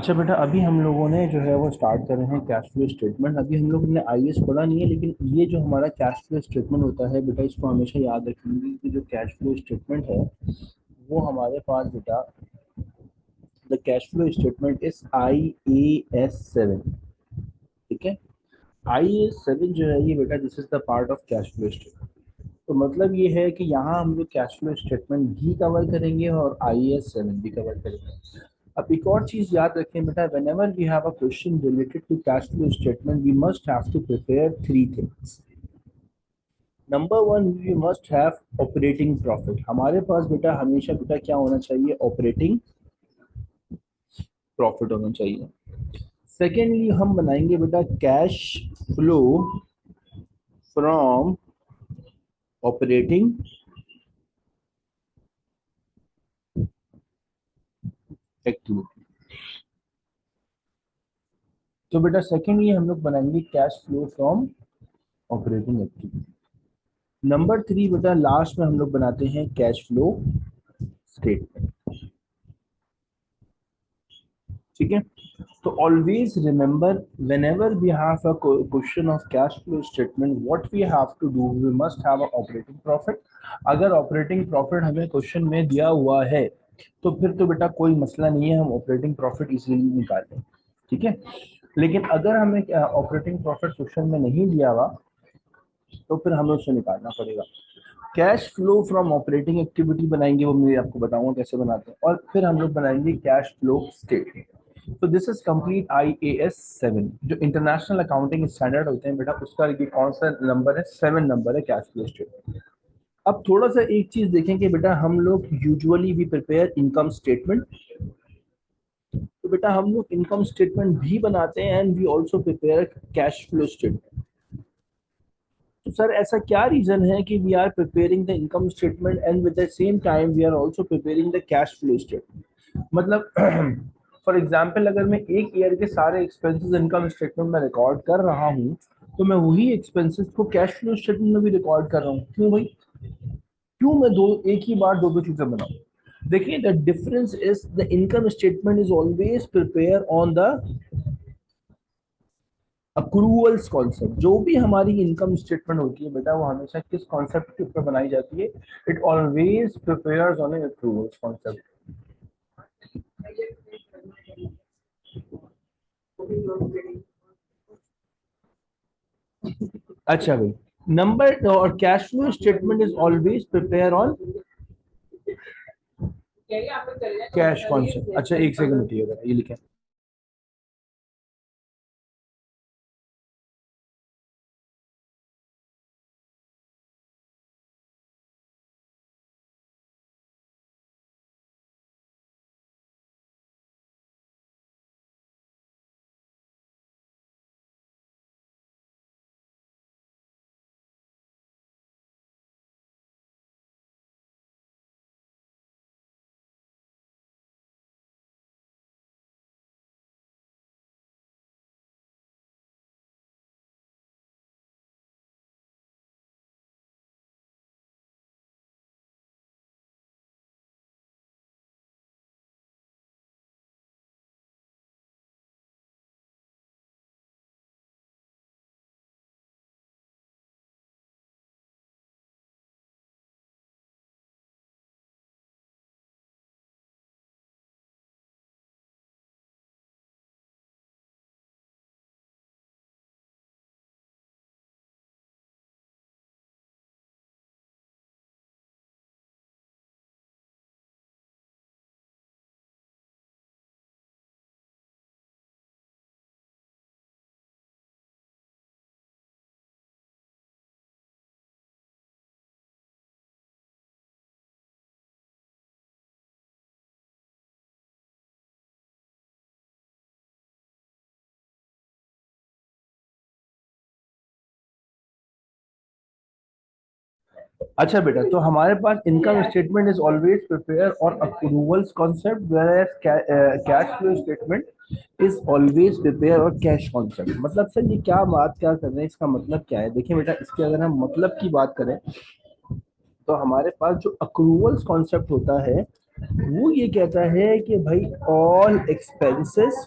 अच्छा बेटा, अभी हम लोगों ने जो है वो स्टार्ट कर रहे हैं कैश फ्लो स्टेटमेंट। अभी हम लोगों ने आईएएस पढ़ा नहीं है, लेकिन ये जो हमारा कैश फ्लो स्टेटमेंट होता है बेटा, इसको हमेशा याद रखेंगे कि जो कैश फ्लो स्टेटमेंट है वो हमारे पास बेटा, the cash flow statement is IAS 7। ठीक है, IAS 7 जो है ये बेटा, this is the part of cash flow statement. तो मतलब ये है कि यहाँ हम लोग कैश फ्लो स्टेटमेंट भी कवर करेंगे और IAS 7 भी कवर करेंगे। अब एक और चीज याद रखें बेटा, whenever we have a question related to cash flow statement we must have to prepare three things. Number one, we must have operating profit. हमारे पास बेटा हमेशा बेटा क्या होना चाहिए? ऑपरेटिंग प्रॉफिट होना चाहिए। सेकेंडली हम बनाएंगे बेटा cash flow from operating activity. तो बेटा सेकेंडली हम लोग बनाएंगे cash flow from operating activity. Number three बेटा, लास्ट में हम लोग बनाते हैं कैश फ्लो स्टेटमेंट। ठीक है, तो always remember, whenever we have a question of cash flow statement, what we have to do, we must have a operating profit. अगर ऑपरेटिंग प्रॉफिट हमें क्वेश्चन में दिया हुआ है तो फिर तो बेटा कोई मसला नहीं है, हम ऑपरेटिंग प्रॉफिट इजीली निकाल लें। ठीक है, लेकिन अगर हमें ऑपरेटिंग प्रॉफिट क्वेश्चन में नहीं दिया हुआ तो फिर हमें उससे निकालना पड़ेगा। Cash flow from operating activity बनाएंगे, वो मैं आपको बताऊंगा कैसे बनाते हैं, और फिर हम लोग बनाएंगे कैश फ्लो स्टेटमेंट। तो दिस इज कंप्लीट IAS 7। जो इंटरनेशनल अकाउंटिंग स्टैंडर्ड होते हैं बेटा, उसका ये कौन सा नंबर है? 7 नंबर है कैश फ्लो स्टेटमेंट। अब थोड़ा सा एक चीज देखेंगे बेटा, हम लोग usually we prepare income statement. तो बेटा हम लोग इनकम स्टेटमेंट भी बनाते हैं and we also prepare cash flow statement. तो सर ऐसा क्या रीजन है कि we are preparing the income statement and with the same time we are also preparing the cash flow statement? मतलब फॉर एग्जांपल, अगर मैं एक ईयर के सारे एक्सपेंसेस इनकम स्टेटमेंट में रिकॉर्ड कर रहा हूँ तो मैं वही एक्सपेंसेस को कैश फ्लो स्टेटमेंट में भी रिकॉर्ड कर रहा हूँ। क्यों भाई? क्यों मैं दो एक ही बार दो दो चीजें बनाऊं? देखिए, the difference is the income statement is always prepare on the accruals concept. जो भी हमारी इनकम स्टेटमेंट होती है बेटा, वो हमेशा किस कॉन्सेप्ट के ऊपर बनाई जाती है? It always prepares on an accruals concept. अच्छा भाई, नंबर और cash flow statement is always prepare on cash concept. अच्छा एक सेकंड रुकिएगा, ये लिखें। अच्छा बेटा, तो हमारे पास income statement is always prepare और approvals concept, where cash flow statement is always prepare और कैश कॉन्सेप्ट। मतलब सर ये क्या बात क्या कर रहे हैं, इसका मतलब क्या है? देखिए बेटा, इसके अगर हम मतलब की बात करें तो हमारे पास जो अक्रूवल्स कॉन्सेप्ट होता है वो ये कहता है कि भाई ऑल एक्सपेंसेस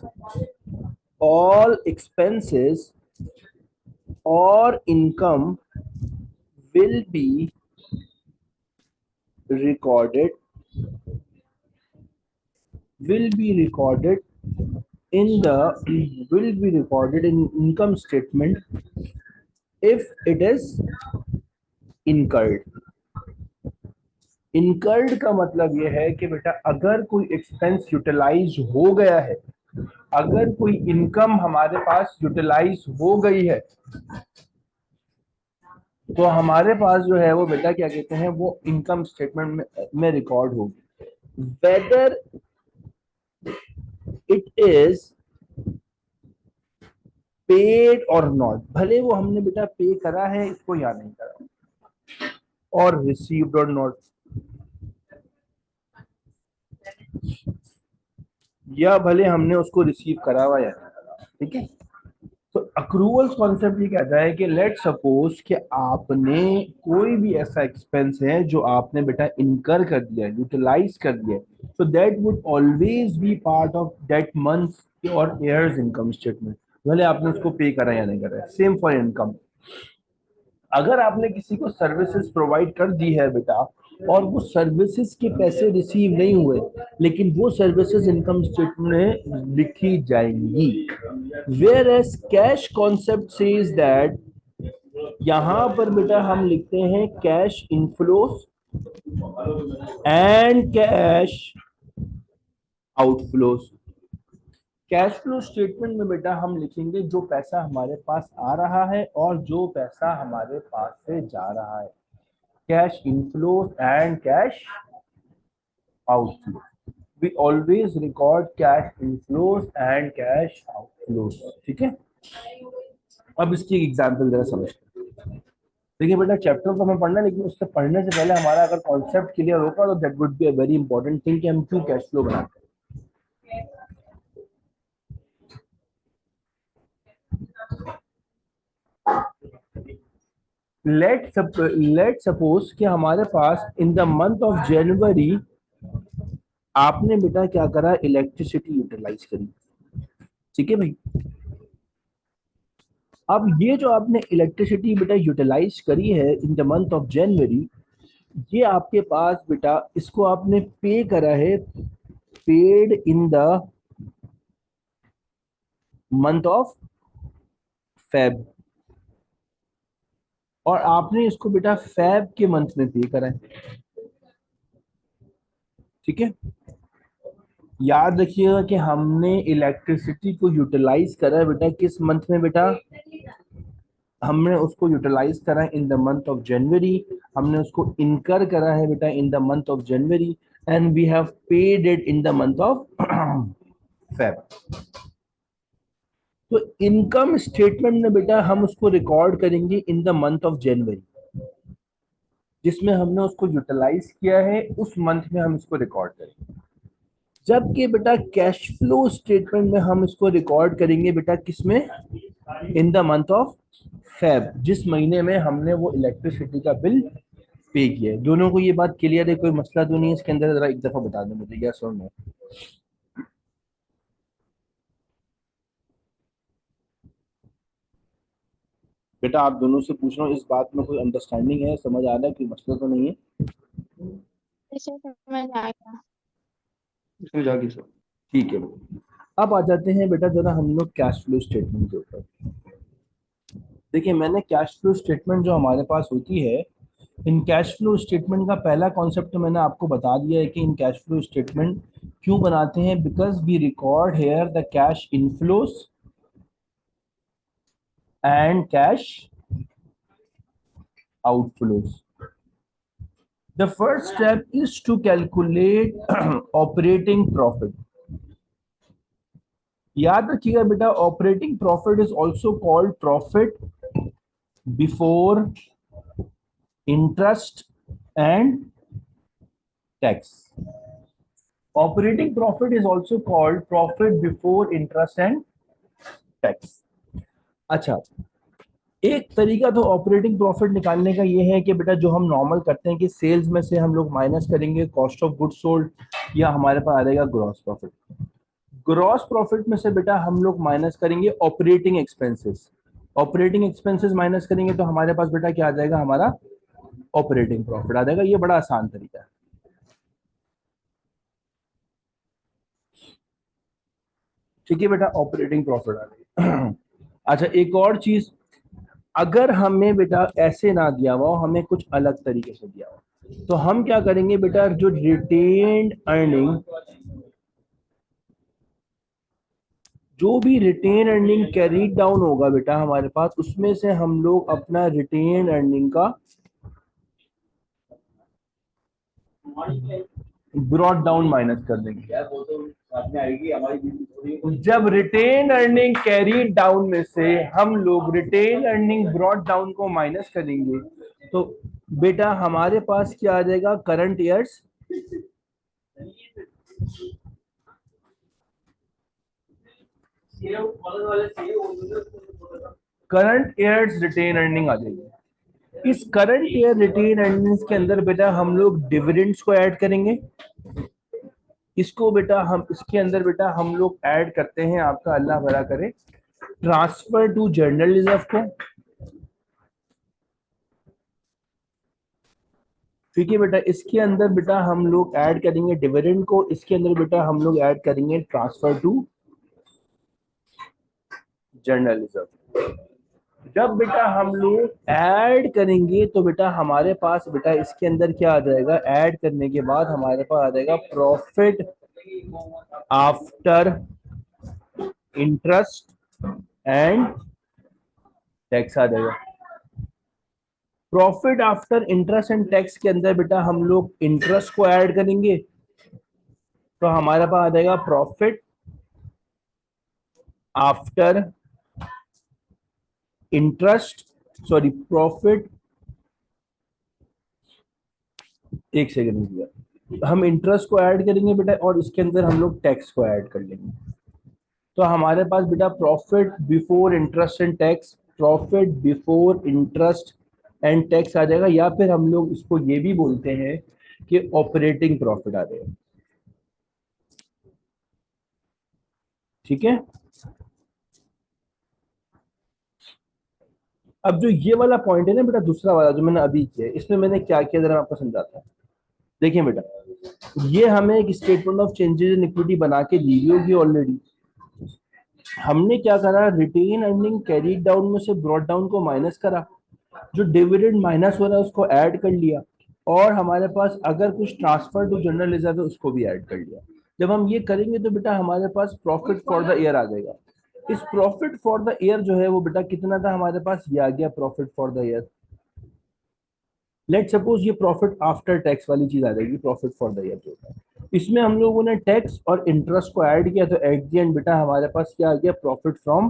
और income will be recorded will be recorded in the will be recorded in income statement if it is incurred. incurred का मतलब ये है कि बेटा अगर कोई एक्सपेंस यूटिलाइज हो गया है, अगर कोई इनकम हमारे पास यूटिलाइज हो गई है, तो हमारे पास जो है वो बेटा क्या कहते हैं, वो इनकम स्टेटमेंट में रिकॉर्ड होगी, वेदर इट इज पेड और नॉट, भले वो हमने बेटा पे करा है इसको या नहीं करा, और रिसीव्ड और नॉट, या भले हमने उसको रिसीव करा हुआ या नहीं करा। ठीक है, तो अक्रूवल्स कॉन्सेप्ट ये कहता है कि लेट सपोज कि आपने कोई भी ऐसा एक्सपेंस है जो आपने बेटा इनकर कर दिया, यूटिलाइज कर दिया, तो that would always be part of that month और ईयर्स इनकम स्टेटमेंट, भले आपने उसको पे करा या नहीं करा। सेम फॉर इनकम, अगर आपने किसी को सर्विसेज प्रोवाइड कर दी है बेटा और वो सर्विसेज के पैसे रिसीव नहीं हुए, लेकिन वो सर्विसेज इनकम स्टेटमेंट में लिखी जाएंगी। Whereas cash concept says that, यहां पर बेटा हम लिखते हैं cash inflows and cash outflows. Cash flow statement में बेटा हम लिखेंगे जो पैसा हमारे पास आ रहा है और जो पैसा हमारे पास से जा रहा है, cash inflows and cash outflow. We always record cash inflows and cash outflows. ठीक है, अब इसकी एग्जांपल जरा समझते हैं। देखिए बेटा, चैप्टर तो हमें पढ़ना है, लेकिन उससे पढ़ने से पहले हमारा अगर कॉन्सेप्ट क्लियर होगा तो that would be a very important thing कि हम क्यों कैश फ्लो बनाते हैं। लेट सपोज कि हमारे पास in the month of January आपने बेटा क्या करा, इलेक्ट्रिसिटी यूटिलाइज करी। ठीक है भाई, अब ये जो आपने इलेक्ट्रिसिटी बेटा यूटिलाइज करी है इन द मंथ ऑफ जनवरी, ये आपके पास बेटा इसको आपने पे करा है, paid in the month of Feb, और आपने इसको बेटा फेब के मंथ में पे करा है। ठीक है, याद रखिएगा कि हमने इलेक्ट्रिसिटी को यूटिलाइज करा है बेटा किस मंथ में, बेटा हमने उसको यूटिलाइज करा है in the month of January, हमने उसको इनकर करा है बेटा in the month of January, and we have paid it in the month of Feb. तो इनकम स्टेटमेंट में बेटा हम उसको रिकॉर्ड करेंगे in the month of January, जिसमें हमने उसको यूटिलाइज किया है, उस मंथ में हम इसको रिकॉर्ड करेंगे। जबकि बेटा कैश फ्लो स्टेटमेंट में हम इसको रिकॉर्ड करेंगे बेटा किसमें, इन द मंथ ऑफ फेब, जिस महीने में हमने वो इलेक्ट्रिसिटी का बिल पे किया है। दोनों को ये बात क्लियर है, कोई मसला तो नहीं है इसके अंदर, जरा एक दफा बता दें मुझे, यस और नो। बेटा आप दोनों से पूछ रहा हूँ, इस बात में कोई अंडरस्टैंडिंग है, समझ आ रहा है, कोई मसला तो नहीं है? जैसे समझ आ गया। समझ आ गई सर, ठीक है। अब आ जाते हैं बेटा जरा हम लोग कैश फ्लो स्टेटमेंट के ऊपर। देखिए, मैंने कैश फ्लो स्टेटमेंट जो हमारे पास होती है, इन कैश फ्लो स्टेटमेंट का पहला कॉन्सेप्ट तो मैंने आपको बता दिया है कि इन कैश फ्लो स्टेटमेंट क्यों बनाते हैं, because we record here the cash inflows and cash outflows. The first step is to calculate operating profit. याद रखिएगा बेटा, operating profit is also called profit before interest and tax. Operating profit is also called profit before interest and tax. अच्छा, एक तरीका तो operating profit निकालने का ये है कि बेटा जो हम नॉर्मल करते हैं कि सेल्स में से हम लोग माइनस करेंगे कॉस्ट ऑफ गुड्स सोल्ड, या हमारे पास आ जाएगा ग्रॉस प्रॉफिट। ग्रॉस प्रॉफिट में से बेटा हम लोग माइनस करेंगे operating expenses, operating expenses minus करेंगे तो हमारे पास बेटा क्या आ जाएगा, हमारा ऑपरेटिंग प्रॉफिट आ जाएगा। ये बड़ा आसान तरीका है। ठीक है बेटा, ऑपरेटिंग प्रॉफिट आ गई। अच्छा एक और चीज, अगर हमें बेटा ऐसे ना दिया हुआ हो, हमें कुछ अलग तरीके से दिया हो, तो हम क्या करेंगे बेटा, जो रिटेन्ड अर्निंग, जो भी रिटेन अर्निंग कैरी डाउन होगा बेटा हमारे पास, उसमें से हम लोग अपना रिटेन अर्निंग का ब्रॉड डाउन माइनस कर देंगे। जब रिटेन अर्निंग कैरी डाउन में से हम लोग रिटेन अर्निंग ब्रॉड डाउन को माइनस करेंगे, तो बेटा हमारे पास क्या आ जाएगा, current years current years retain earning आ जाएगी। इस करंट ईयर रिटेन अर्निंग्स के अंदर बेटा हम लोग डिविडेंड्स को ऐड करेंगे। इसको बेटा हम इसके अंदर बेटा हम लोग ऐड करते हैं, आपका अल्लाह भला करे, ट्रांसफर टू जनरल रिजर्व को। ठीक है बेटा, इसके अंदर बेटा हम लोग ऐड करेंगे डिविडेंड को, इसके अंदर बेटा हम लोग ऐड करेंगे ट्रांसफर टू जनरल रिजर्व। जब बेटा हम लोग ऐड करेंगे तो बेटा हमारे पास बेटा इसके अंदर क्या आ जाएगा, ऐड करने के बाद हमारे पास आ जाएगा profit after interest and tax आ जाएगा। Profit after interest and tax के अंदर बेटा हम लोग इंटरेस्ट को ऐड करेंगे, तो हमारे पास आ जाएगा profit after interest, sorry profit, एक सेकेंड भैया, हम इंटरेस्ट को ऐड करेंगे बेटा और इसके अंदर हम लोग टैक्स को ऐड कर लेंगे, तो हमारे पास बेटा profit before interest and tax, profit before interest and tax आ जाएगा, या फिर हम लोग इसको ये भी बोलते हैं कि ऑपरेटिंग प्रॉफिट आ जाएगा। ठीक है, अब जो ये वाला पॉइंट है ना बेटा, दूसरा वाला जो मैंने अभी किया, इसमें मैंने क्या किया जरा मैं आपको समझाता हूँ। देखिए बेटा, ये हमें एक statement of changes in equity बना के दी हुई होगी ऑलरेडी। हमने क्या करा, रिटेन अर्निंग कैरी डाउन में से ब्रॉड डाउन को माइनस करा, जो डिविडेंड माइनस हो रहा है उसको ऐड कर लिया, और हमारे पास अगर कुछ ट्रांसफर टू जनरल रिजर्व है उसको भी ऐड कर लिया। जब हम ये करेंगे तो बेटा हमारे पास प्रॉफिट फॉर द ईयर आ जाएगा। इस प्रॉफिट फॉर द ईयर जो है वो बेटा कितना था हमारे पास, ये आ गया profit for the year. Let suppose ये प्रॉफिट आफ्टर टैक्स वाली चीज आ जाएगी, प्रॉफिट फॉर द ईयर जो है, इसमें हम लोगों ने टैक्स और इंटरेस्ट को ऐड किया, तो एट द एंड बेटा हमारे पास क्या आ गया, प्रॉफिट फ्रॉम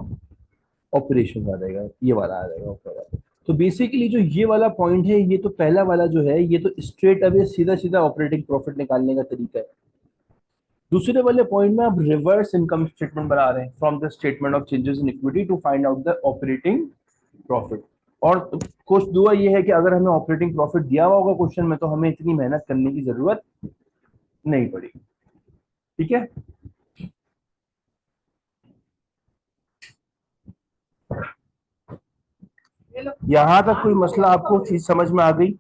ऑपरेशन आ जाएगा, ये वाला आ जाएगा ऊपर वाला। तो बेसिकली जो ये वाला पॉइंट है, ये तो पहला वाला जो है, ये तो स्ट्रेट अवे सीधा सीधा ऑपरेटिंग प्रॉफिट निकालने का तरीका है। दूसरे वाले पॉइंट में आप रिवर्स इनकम स्टेटमेंट बना रहे हैं, from the statement of changes in equity to find out the operating profit. और कुछ दुआ ये है कि अगर हमें ऑपरेटिंग प्रॉफिट दिया हुआ होगा क्वेश्चन में, तो हमें इतनी मेहनत करने की जरूरत नहीं पड़ेगी। ठीक है, यहां तक कोई मसला आपको चीज समझ में आ गई?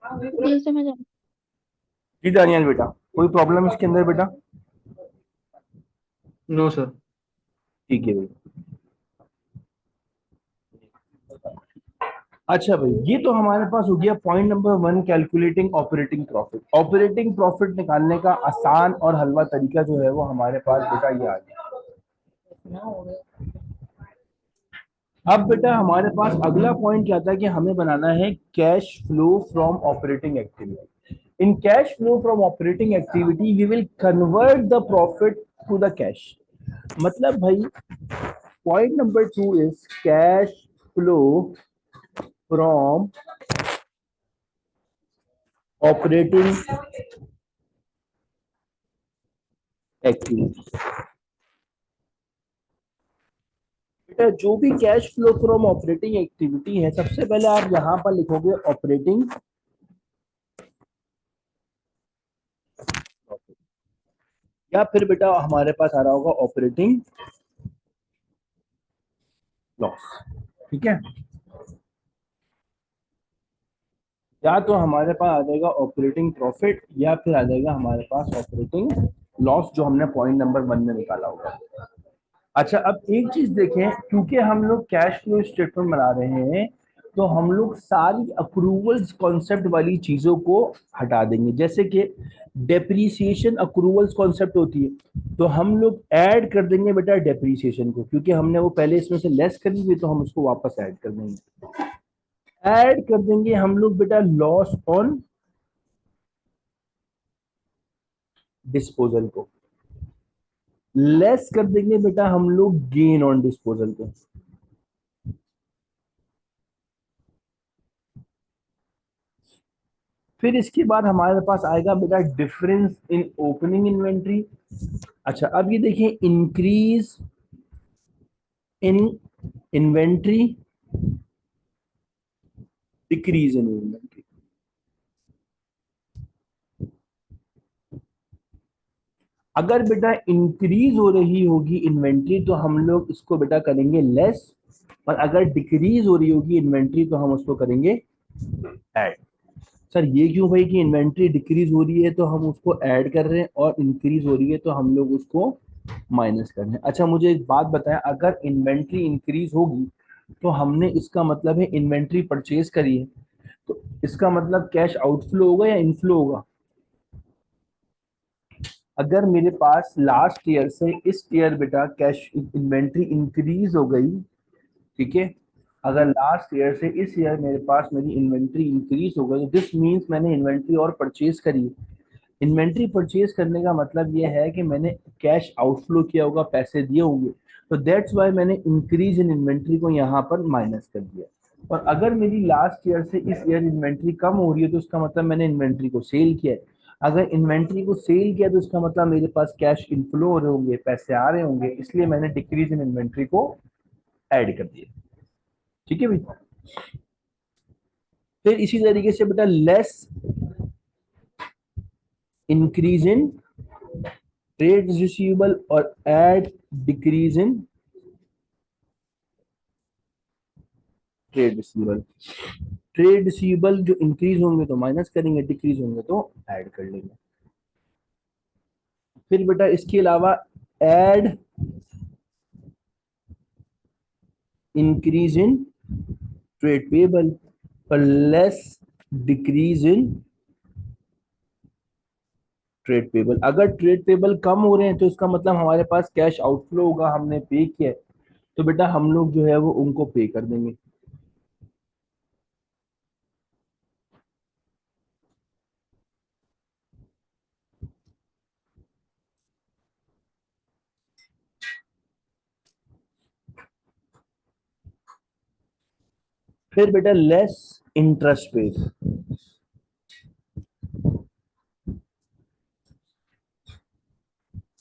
जी समझ आ जी दानियाल बेटा, कोई प्रॉब्लम इसके अंदर बेटा? No sir. ठीक है भाई। अच्छा भाई, ये तो हमारे पास हो गया point number 1, calculating operating profit. Operating profit निकालने का आसान और हलवा तरीका जो है वो हमारे पास बेटा ये आ गया। अब बेटा हमारे पास अगला पॉइंट क्या था कि हमें बनाना है cash flow from operating activity. In cash flow from operating activity we will convert the profit to the cash. मतलब भाई point number 2 is cash flow from operating activity. बेटा जो भी cash flow from operating activity है, सबसे पहले आप यहां पर लिखोगे ऑपरेटिंग, या फिर बेटा हमारे पास आ रहा होगा ऑपरेटिंग लॉस। ठीक है, या तो हमारे पास आ जाएगा ऑपरेटिंग प्रॉफिट, या फिर आ जाएगा हमारे पास ऑपरेटिंग लॉस, जो हमने पॉइंट नंबर 1 में निकाला होगा। अच्छा, अब एक चीज देखें, क्योंकि हम लोग कैश फ्लो स्टेटमेंट बना रहे हैं, तो हम लोग सारी अप्रूवल्स कॉन्सेप्ट वाली चीजों को हटा देंगे। जैसे कि डेप्रीसिएशन अप्रूवल्स कॉन्सेप्ट होती है, तो हम लोग ऐड कर देंगे बेटा डेप्रीसिएशन को, क्योंकि हमने वो पहले इसमें से लेस करी हुई, तो हम उसको वापस ऐड कर देंगे। ऐड कर देंगे हम लोग बेटा लॉस ऑन डिस्पोजल को, लेस कर देंगे बेटा हम लोग गेन ऑन डिस्पोजल को। फिर इसके बाद हमारे पास आएगा बेटा डिफरेंस इन ओपनिंग इन्वेंट्री। अच्छा, अब ये देखिए, increase in inventory, decrease in inventory. अगर बेटा इंक्रीज हो रही होगी इन्वेंट्री, तो हम लोग इसको बेटा करेंगे लेस, और अगर डिक्रीज हो रही होगी इन्वेंट्री, तो हम उसको करेंगे ऐड। सर ये क्यों भाई कि इन्वेंट्री डिक्रीज हो रही है तो हम उसको ऐड कर रहे हैं, और इंक्रीज हो रही है तो हम लोग उसको माइनस कर रहे हैं। अच्छा, मुझे एक बात बताएं, अगर इन्वेंट्री इंक्रीज होगी तो हमने, इसका मतलब है इन्वेंट्री परचेज करी है, तो इसका मतलब कैश आउटफ्लो होगा या इनफ्लो होगा? अगर मेरे पास लास्ट ईयर से इस ईयर बेटा कैश इन्वेंट्री इंक्रीज हो गई, ठीक है, अगर लास्ट ईयर से इस ईयर मेरे पास मेरी इन्वेंट्री इंक्रीज हो गई, दिस मीन्स मैंने इन्वेंट्री और परचेज करी। इन्वेंट्री परचेज करने का मतलब ये है कि मैंने कैश आउटफ्लो किया होगा, पैसे दिए होंगे, तो दैट्स वाई मैंने इंक्रीज इन इन्वेंट्री को यहाँ पर माइनस कर दिया। और अगर मेरी लास्ट ईयर से इस ईयर इन्वेंट्री कम हो रही है, तो उसका मतलब मैंने इन्वेंट्री को सेल किया है। अगर इन्वेंट्री को सेल किया तो उसका मतलब मेरे पास कैश इनफ्लो हो रहे होंगे, पैसे आ रहे होंगे, इसलिए मैंने डिक्रीज इन इन्वेंट्री को ऐड कर दिया। ठीक है भाई। फिर इसी तरीके से बेटा less increase in trade receivable और add decrease in trade receivable. Trade receivable जो इंक्रीज होंगे तो माइनस करेंगे, डिक्रीज होंगे तो ऐड कर लेंगे। फिर बेटा इसके अलावा add increase in trade payable और less decrease in trade payable. अगर ट्रेड पेबल कम हो रहे हैं तो इसका मतलब हमारे पास कैश आउटफ्लो होगा, हमने पे किया है, तो बेटा हम लोग जो है वो उनको पे कर देंगे। फिर बेटा लेस इंटरेस्ट पेड,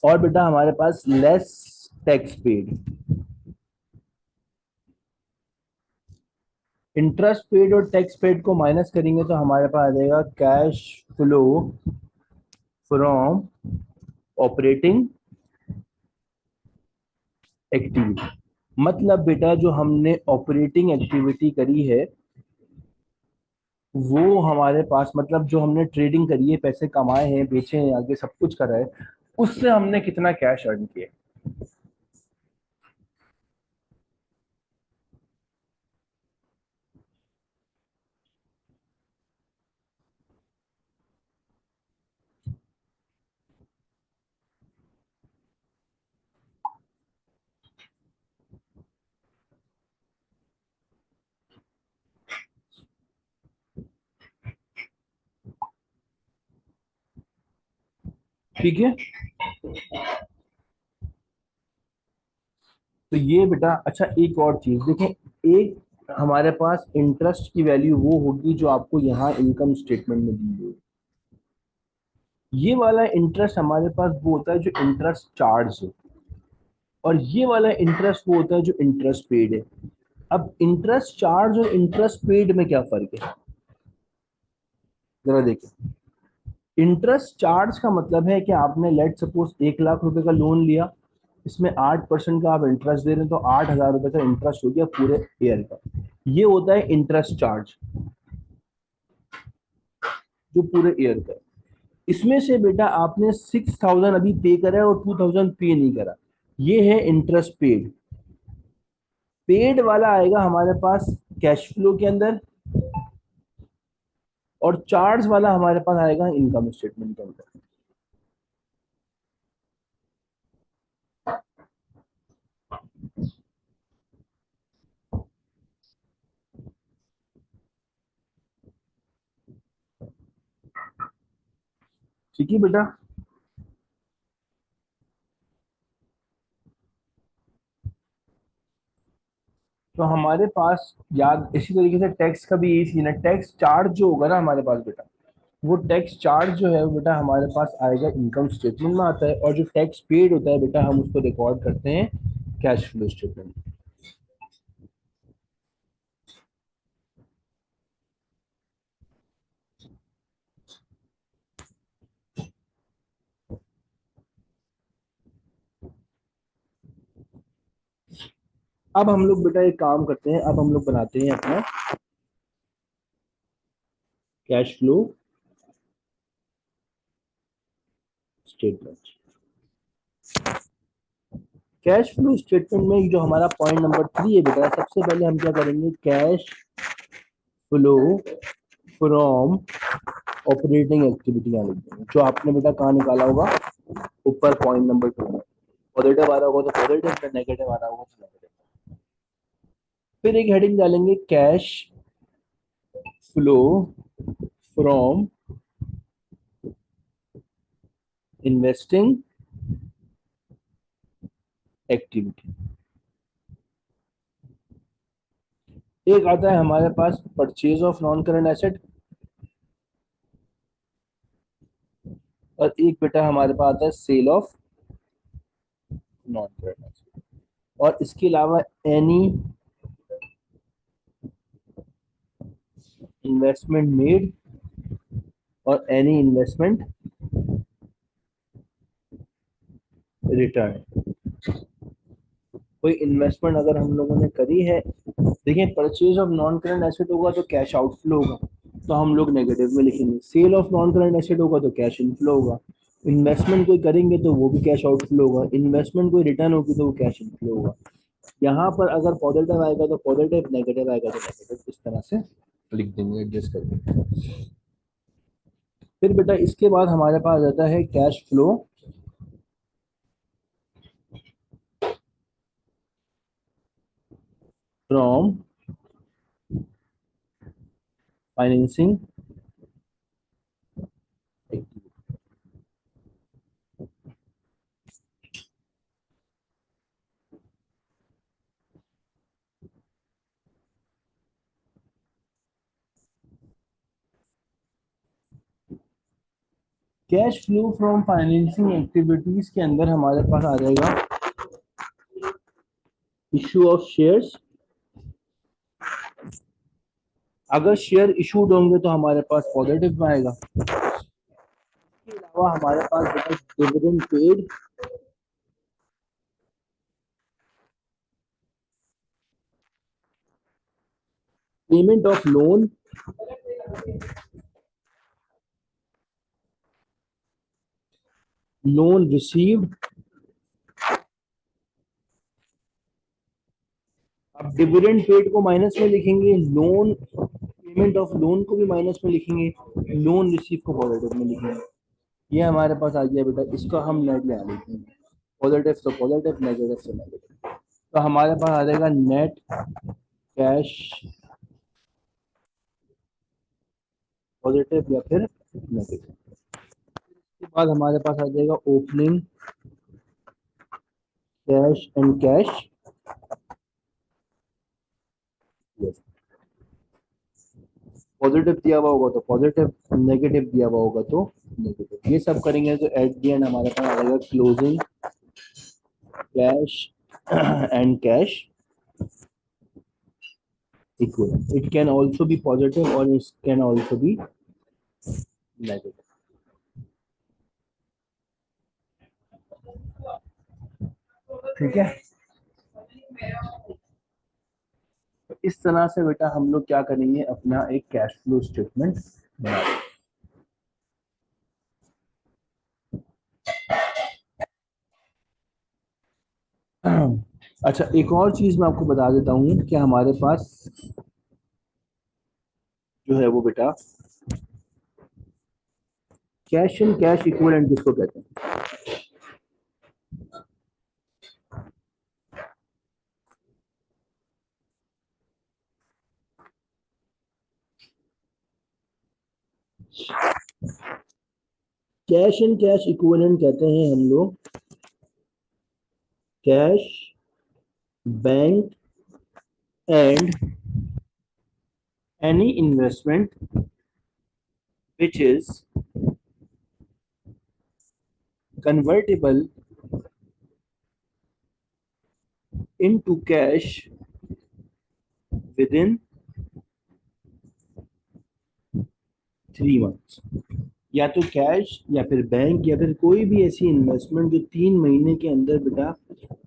और बेटा हमारे पास less tax paid. Interest paid और टैक्स पेड को माइनस करेंगे तो हमारे पास आ जाएगा cash flow from operating activity. मतलब बेटा जो हमने ऑपरेटिंग एक्टिविटी करी है, वो हमारे पास, मतलब जो हमने ट्रेडिंग करी है, पैसे कमाए हैं, बेचे हैं, आगे सब कुछ करा है, उससे हमने कितना कैश अर्न किया। ठीक है, तो ये बेटा, अच्छा एक और चीज देखें, एक हमारे पास इंटरेस्ट की वैल्यू वो होगी जो आपको यहाँ इनकम स्टेटमेंट में दी हुई। ये वाला इंटरेस्ट हमारे पास वो होता है जो इंटरेस्ट चार्ज है। और ये वाला इंटरेस्ट वो होता है जो इंटरेस्ट पेड है। अब इंटरेस्ट चार्ज और इंटरेस्ट पेड में क्या फर्क है, जरा देखिए। इंटरेस्ट चार्ज का मतलब है कि आपने लेट सपोज 1 लाख रुपए का लोन लिया, इसमें 8% का आप इंटरेस्ट दे रहे हैं, तो 8,000 रुपए का इंटरेस्ट हो गया पूरे ईयर का। ये होता है इंटरेस्ट चार्ज जो पूरे ईयर का है। इसमें से बेटा आपने 6,000 अभी पे करा है और 2,000 पे नहीं करा, ये है इंटरेस्ट पेड। पेड वाला आएगा हमारे पास कैश फ्लो के अंदर, और चार्ज वाला हमारे पास आएगा इनकम स्टेटमेंट के अंदर। ठीक है बेटा। तो हमारे पास याद इसी तरीके से टैक्स का भी यही सीन है। टैक्स चार्ज जो होगा ना हमारे पास बेटा, वो टैक्स चार्ज जो है बेटा हमारे पास आएगा इनकम स्टेटमेंट में आता है, और जो टैक्स पेड होता है बेटा हम उसको रिकॉर्ड करते हैं कैश फ्लो स्टेटमेंट। अब हम लोग बेटा एक काम करते हैं, अब हम लोग बनाते हैं अपना cash flow statement. Cash flow statement में जो हमारा पॉइंट नंबर 3 है बेटा, सबसे पहले हम क्या करेंगे, cash flow from operating activity लिख देंगे, जो आपने बेटा कहाँ निकाला होगा, ऊपर पॉइंट नंबर 2 में। पॉजिटिव आ रहा होगा तो पॉजिटिव, नेगेटिव आ रहा होगा तो नेगेटिव। फिर एक हेडिंग डालेंगे cash flow from investing activity. एक आता है हमारे पास purchase of non current asset, और एक बेटा हमारे पास आता है sale of non current asset, और इसके अलावा एनी इन्वेस्टमेंट मेड और एनी इन्वेस्टमेंट रिटर्न। कोई इन्वेस्टमेंट अगर हम लोगों ने करी है, देखिए purchase of non current asset होगा तो कैश आउटफ्लो होगा, तो हम लोग नेगेटिव में लिखेंगे। Sale of non current asset होगा तो कैश इनफ्लो होगा। इन्वेस्टमेंट कोई करेंगे तो वो भी कैश आउटफ्लो होगा। इन्वेस्टमेंट कोई रिटर्न होगी तो वो कैश इनफ्लो होगा। यहाँ पर अगर पॉजिटिव आएगा तो पॉजिटिव, नेगेटिव आएगा तो नेगेटिव, इस तरह से लिख देंगे एडजस्ट करके। फिर बेटा इसके बाद हमारे पास आता है cash flow from financing activity. Cash flow from financing activities के अंदर हमारे पास आ जाएगा इशू ऑफ शेयर्स। अगर शेयर इशूड होंगे तो हमारे पास पॉजिटिव में आएगा। इसके अलावा हमारे पास dividend paid, payment of loan, loan received. अब डिविडेंड पेड को माइनस में लिखेंगे, लोन पेमेंट ऑफ लोन को भी माइनस में लिखेंगे, लोन रिसीव को पॉजिटिव में लिखेंगे। ये हमारे पास आ गया बेटा, इसका हम नेट ले लेते हैं। पॉजिटिव तो पॉजिटिव, नेगेटिव से नेगेटिव, तो हमारे पास आ जाएगा नेट कैश पॉजिटिव या फिर नेगेटिव। उसके बाद हमारे पास आ जाएगा opening cash and cash. Positive दिया हुआ होगा तो पॉजिटिव, नेगेटिव दिया हुआ होगा तो नेगेटिव। ये सब करेंगे तो एट द एंड हमारे पास आ जाएगा closing cash and cash equivalent. It can also be positive or it can also be negative. ठीक है, तो इस तरह से बेटा हम लोग क्या करेंगे, अपना एक कैश फ्लो स्टेटमेंट बनाएंगे। अच्छा, एक और चीज मैं आपको बता देता हूँ कि हमारे पास जो है वो बेटा कैश एंड कैश इक्विवेलेंट किसको कहते हैं। कैश एंड कैश इक्विवेलेंट कहते हैं हम लोग cash bank and any investment which is convertible into cash within 3 months। या तो कैश या फिर बैंक या फिर कोई भी ऐसी इन्वेस्टमेंट जो 3 महीने के अंदर बेटा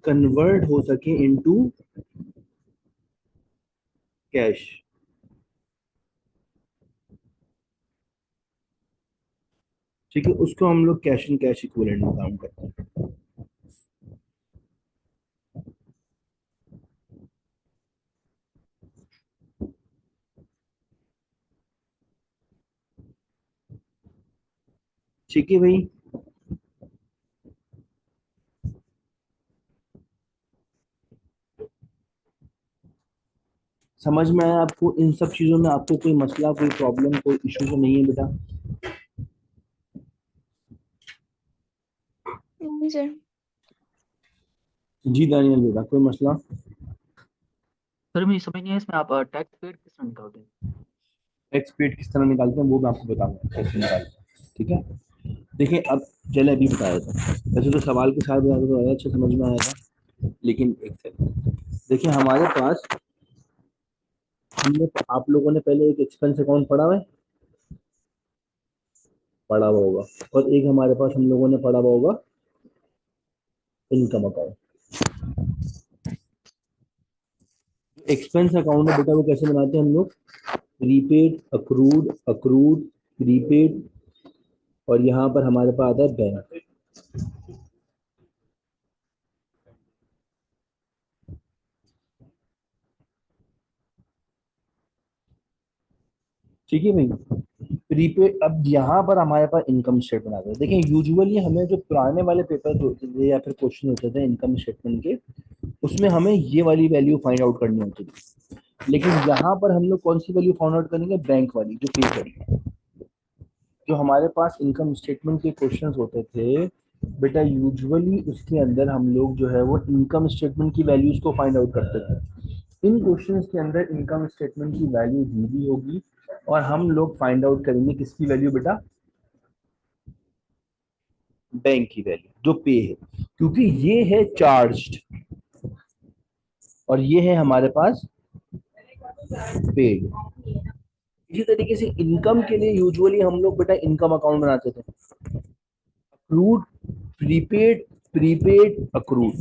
कन्वर्ट हो सके इनटू कैश। ठीक है, उसको हम लोग कैश एंड कैश इक्विवेलेंट में काम करते हैं। ठीक है भाई, समझ में आया आपको? इन सब चीजों में आपको कोई मसला, कोई प्रॉब्लम, कोई इशू तो नहीं है बेटा? नहीं सर। जी दानियल बेटा, कोई मसला? सर मुझे समझ नहीं है इसमें आप टैक्स पेड किस तरह निकालते हैं? टैक्स पेड किस तरह निकालते हैं वो मैं आपको बताऊंगा कैसे निकालते हैं। ठीक है, देखिए अब चले अभी बताया था, वैसे तो सवाल के साथ बताया तो अच्छा समझ में आया था, लेकिन एक सेकंड देखिए, हमारे पास हमने आप लोगों ने पहले एक एक्सपेंस अकाउंट पढ़ा हुआ है, पढ़ा हुआ होगा, और एक हमारे पास हम लोगों ने पढ़ा हुआ होगा इनकम अकाउंट। एक्सपेंस अकाउंट है बेटा, वो कैसे बनाते हैं हम लोग? प्रीपेड, अक्रूड, अक्रूड, प्रीपेड, और यहाँ पर हमारे पास आता है बैंक। ठीक है भाई, प्रीपेड। अब यहाँ पर हमारे पास इनकम स्टेटमेंट आता है। देखिए यूजुअली हमें जो पुराने वाले पेपर होते थे या फिर क्वेश्चन होते थे इनकम स्टेटमेंट के, उसमें हमें ये वाली वैल्यू फाइंड आउट करनी होती थी, लेकिन यहाँ पर हम लोग कौन सी वैल्यू फाइंड आउट करेंगे? बैंक वाली, जो पे करेंगे। जो हमारे पास इनकम स्टेटमेंट के क्वेश्चंस होते थे बेटा, यूजुअली उसके अंदर हम लोग जो है वो इनकम स्टेटमेंट की वैल्यूज को फाइंड आउट करते थे। इन क्वेश्चंस के अंदर इनकम स्टेटमेंट की वैल्यू दी हुई होगी और हम लोग फाइंड आउट करेंगे किसकी वैल्यू बेटा? बैंक की वैल्यू, जो पे है, क्योंकि ये है चार्ज्ड और ये है हमारे पास पेड। इसी तरीके से इनकम के लिए यूजुअली हम लोग बेटा इनकम अकाउंट बनाते थे, अक्रूड, प्रीपेड, प्रीपेड, अक्रूड,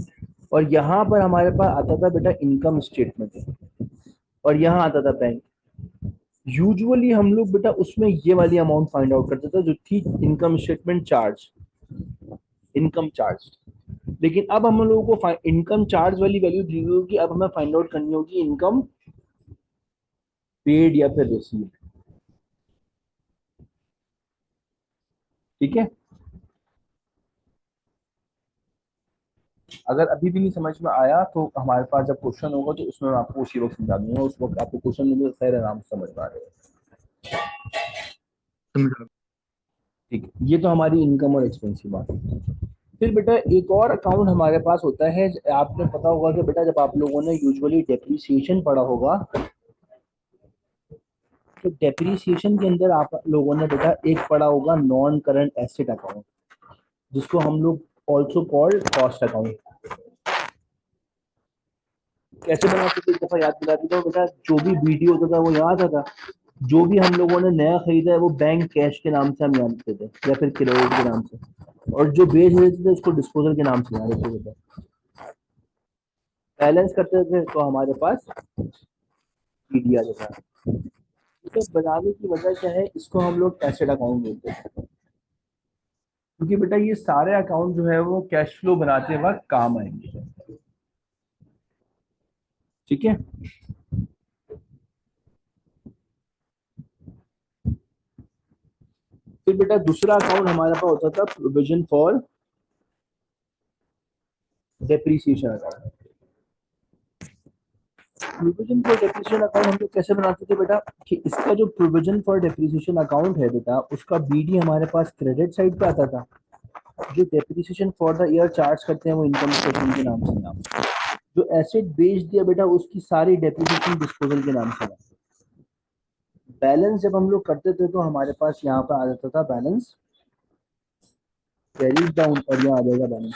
और यहाँ पर हमारे पास आता था बेटा इनकम स्टेटमेंट और यहाँ आता था बैंक। यूजुअली हम लोग बेटा उसमें ये वाली अमाउंट फाइंड आउट करते थे जो थी income statement charge, income charge. लेकिन अब हम लोगों को इनकम चार्ज वाली वैल्यू दी हुई होगी, अब हमें फाइंड आउट करनी होगी इनकम पेड या फिर रिसीव्ड। ठीक है, अगर अभी भी नहीं समझ में आया तो हमारे पास जब क्वेश्चन होगा तो उसमें मैं आपको उसी वक्त समझा दूंगा, उस वक्त आपको क्वेश्चन में भी खैर आराम से समझ में आ जाएगा। ठीक है, ये तो हमारी इनकम और एक्सपेंस की बात है। फिर बेटा एक और अकाउंट हमारे पास होता है, आपने पता होगा कि बेटा जब आप लोगों ने यूजुअली डेप्रिसिएशन पढ़ा होगा, तो डेप्रिसिएशन के अंदर आप लोगों ने बेटा एक पढ़ा होगा नॉन करंट एसेट अकाउंट, जिसको हम लोग ऑल्सो कॉल्ड कॉस्ट अकाउंट। कैसे बनाते थे, एक दफा याद दिला देता हूँ बेटा। जो भी वीडियो होता था वो याद आता था। जो भी हम लोगों ने नया खरीदा है वो बैंक कैश के नाम से हम यहाँ देते थे या फिर क्रेडिट के नाम से, और जो बेच देते थे उसको डिस्पोजल के नाम से यहाँ देते थे। बैलेंस करते थे तो हमारे पास पीडी आ जाता है। तो बनाने की वजह क्या है, इसको हम लोग एसेट अकाउंट बोलते हैं, क्योंकि बेटा ये सारे अकाउंट जो है वो कैश फ्लो बनाते वक्त काम आएंगे। ठीक है। फिर बेटा दूसरा अकाउंट हमारे पास होता था provision for depreciation account. Provision for depreciation account हम लोग कैसे बनाते थे बेटा, कि इसका जो प्रोविजन फॉर डेप्रीसिएशन अकाउंट है बेटा, उसका बीडी हमारे पास क्रेडिट साइड पे आता था। जो depreciation for the year charge करते हैं वो इनकम स्टेटमेंट के नाम से नाम। जो एसेट बेच दिया बेटा उसकी सारी डेप्रीसिएशन डिस्पोजल के नाम से नाम। बैलेंस जब हम लोग करते थे तो हमारे पास यहाँ पर आ जाता था बैलेंस कैरीज डाउन, और यहाँ आ जाएगा बैलेंस।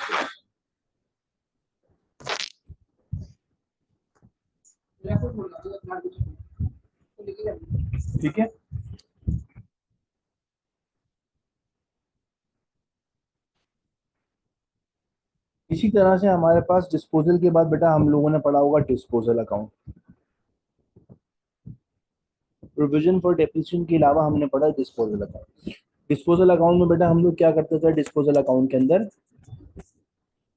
ठीक है। इसी तरह से हमारे पास डिस्पोजल के बाद बेटा हम लोगों ने पढ़ा होगा disposal account. Provision for depreciation के अलावा हमने पढ़ा डिस्पोजल अकाउंट। डिस्पोजल अकाउंट में बेटा हम लोग क्या करते थे, डिस्पोजल अकाउंट के अंदर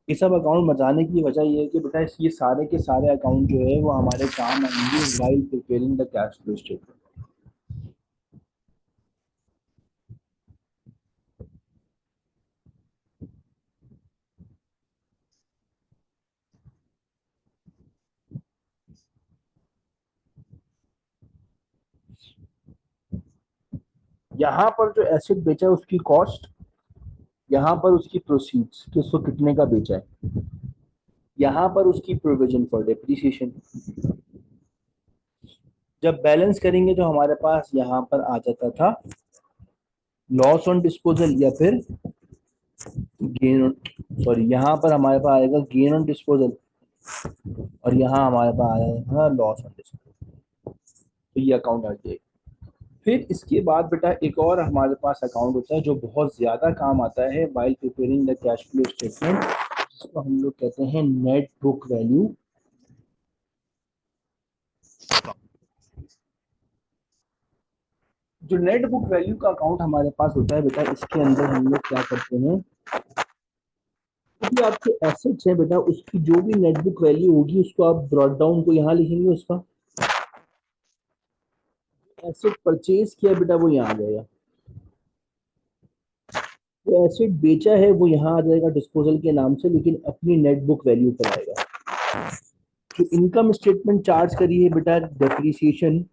ये सब अकाउंट बताने की वजह ये है कि बेटा ये सारे के सारे अकाउंट जो है वो हमारे काम आएंगे while preparing the cash flow statement. यहाँ पर जो एसेट बेचा है उसकी कॉस्ट, यहाँ पर उसकी प्रोसीड्स कि उसको कितने का बेचा है, यहाँ पर उसकी प्रोविजन फॉर डेप्रिसिएशन। जब बैलेंस करेंगे तो हमारे पास यहाँ पर आ जाता था लॉस ऑन डिस्पोजल या फिर गेन, सॉरी यहाँ पर हमारे पास आएगा गेन ऑन डिस्पोजल और यहाँ हमारे पास आएगा लॉस ऑन डिस्पोजल। तो ये अकाउंट आ जाएगा। फिर इसके बाद बेटा एक और हमारे पास अकाउंट होता है जो बहुत ज्यादा काम आता है while preparing the cash flow statement, जिसको हम लोग कहते हैं नेट बुक वैल्यू। जो नेट बुक वैल्यू का अकाउंट हमारे पास होता है बेटा, इसके अंदर हम लोग क्या करते हैं, क्योंकि आपके एसेट्स है बेटा उसकी जो भी नेट बुक वैल्यू होगी उसको आप ब्रॉड डाउन को यहाँ लिखेंगे, उसका एसेट परचेज किया बेटा वो यहाँ आ जाएगा, जो एसेट बेचा है वो यहाँ आ जाएगा डिस्पोजल के नाम से, लेकिन अपनी नेट बुक वैल्यू पर आएगा। जो इनकम स्टेटमेंट चार्ज करी है बेटा डेप्रीसिएशन,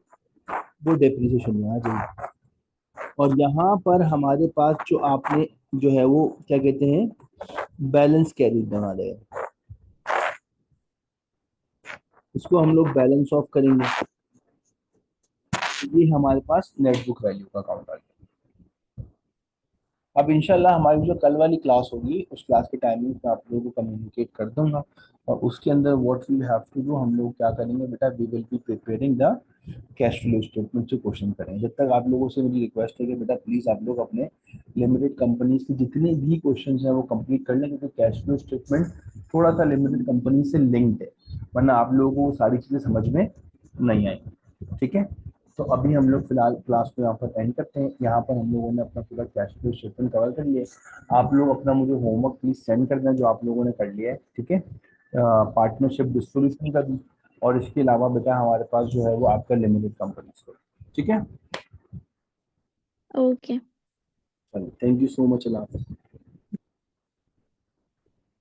वो डेप्रीसिएशन यहाँ आ जाएगी। और यहाँ पर हमारे पास जो आपने जो है वो क्या कहते हैं बैलेंस कैरी बना देगा, इसको हम लोग बैलेंस ऑफ करेंगे। ये हमारे पास नेट बुक वैल्यू का अकाउंट आ गया। अब इंशाल्लाह हमारी जो कल वाली क्लास होगी उस क्लास के टाइमिंग में आप लोगों को कम्युनिकेट कर दूंगा, और उसके अंदर what we have to do, हम लोग क्या करेंगे बेटा, we will be preparing the cash flow statement से क्वेश्चन करेंगे। जब तक आप लोगों से मेरी रिक्वेस्ट है कि बेटा प्लीज़ आप लोग अपने लिमिटेड कंपनीज के जितने भी क्वेश्चन हैं वो कंप्लीट कर लें, क्योंकि कैश फ्लो स्टेटमेंट थोड़ा सा लिमिटेड कंपनी से लिंक्ड है, वरना आप लोगों को सारी चीज़ें समझ में नहीं आएंगी। ठीक है। तो अभी हम लोग फिलहाल क्लास को यहाँ पर एंड करते हैं। यहाँ पर हम लोगों ने अपना पूरा कैश फ्लो स्टेटमेंट कवर कर लिया। आप लोग अपना मुझे होमवर्क प्लीज सेंड कर दें जो आप लोगों ने कर लिया है। ठीक है। पार्टनरशिप डिस्ट्रीब्यूशन का भी, और इसके अलावा बेटा हमारे पास जो है वो आपका लिमिटेड कंपनी। ठीक है। ओके। चलिए, थैंक यू सो मच। अल्लाह हाफिज़।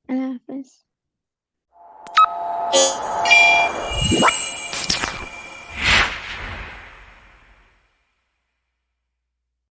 अल्लाह हाफिज़।